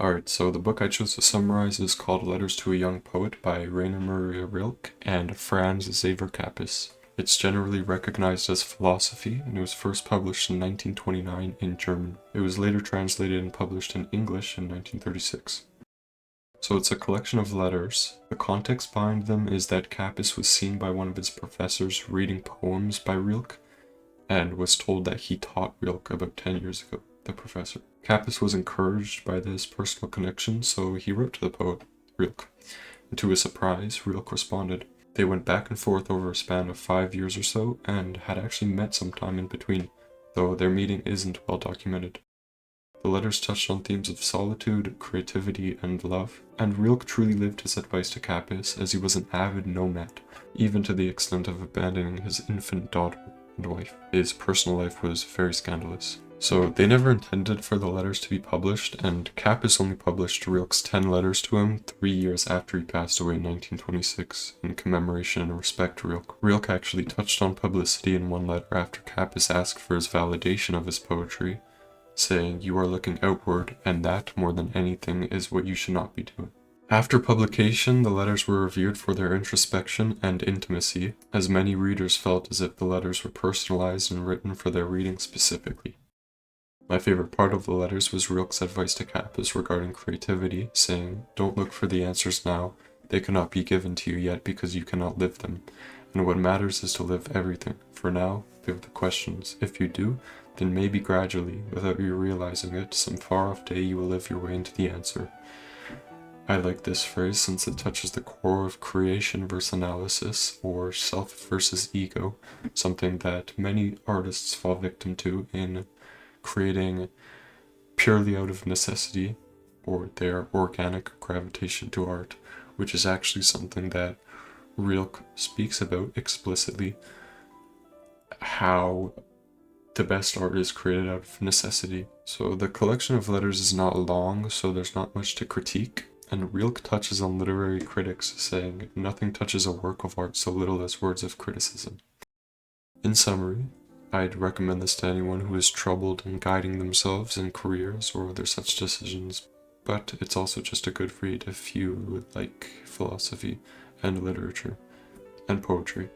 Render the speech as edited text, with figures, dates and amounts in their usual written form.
Alright, so the book I chose to summarize is called Letters to a Young Poet by Rainer Maria Rilke and Franz Kappus. It's generally recognized as philosophy, and it was first published in 1929 in German. It was later translated and published in English in 1936. So it's a collection of letters. The context behind them is that Kappus was seen by one of his professors reading poems by Rilke, and was told that he taught Rilke about 10 years ago, the professor. Kappus was encouraged by this personal connection, so he wrote to the poet, Rilke. And to his surprise, Rilke responded. They went back and forth over a span of 5 years or so, and had actually met sometime in between, though their meeting isn't well documented. The letters touched on themes of solitude, creativity, and love, and Rilke truly lived his advice to Kappus, as he was an avid nomad, even to the extent of abandoning his infant daughter and wife. His personal life was very scandalous. So they never intended for the letters to be published, and Kappus only published Rilke's 10 letters to him 3 years after he passed away in 1926, in commemoration and respect to Rilke. Rilke actually touched on publicity in one letter after Kappus asked for his validation of his poetry, saying, "You are looking outward, and that, more than anything, is what you should not be doing." After publication, the letters were revered for their introspection and intimacy, as many readers felt as if the letters were personalized and written for their reading specifically. My favorite part of the letters was Rilke's advice to Kappus regarding creativity, saying, "Don't look for the answers now, they cannot be given to you yet because you cannot live them, and what matters is to live everything. For now, live the questions. If you do, then maybe gradually, without you realizing it, some far-off day you will live your way into the answer." I like this phrase since it touches the core of creation versus analysis, or self versus ego, something that many artists fall victim to in creating purely out of necessity, or their organic gravitation to art, which is actually something that Rilke speaks about explicitly, how the best art is created out of necessity. So the collection of letters is not long, so there's not much to critique, and Rilke touches on literary critics, saying, "Nothing touches a work of art so little as words of criticism." In summary, I'd recommend this to anyone who is troubled in guiding themselves in careers or other such decisions, but it's also just a good read if you would like philosophy and literature and poetry.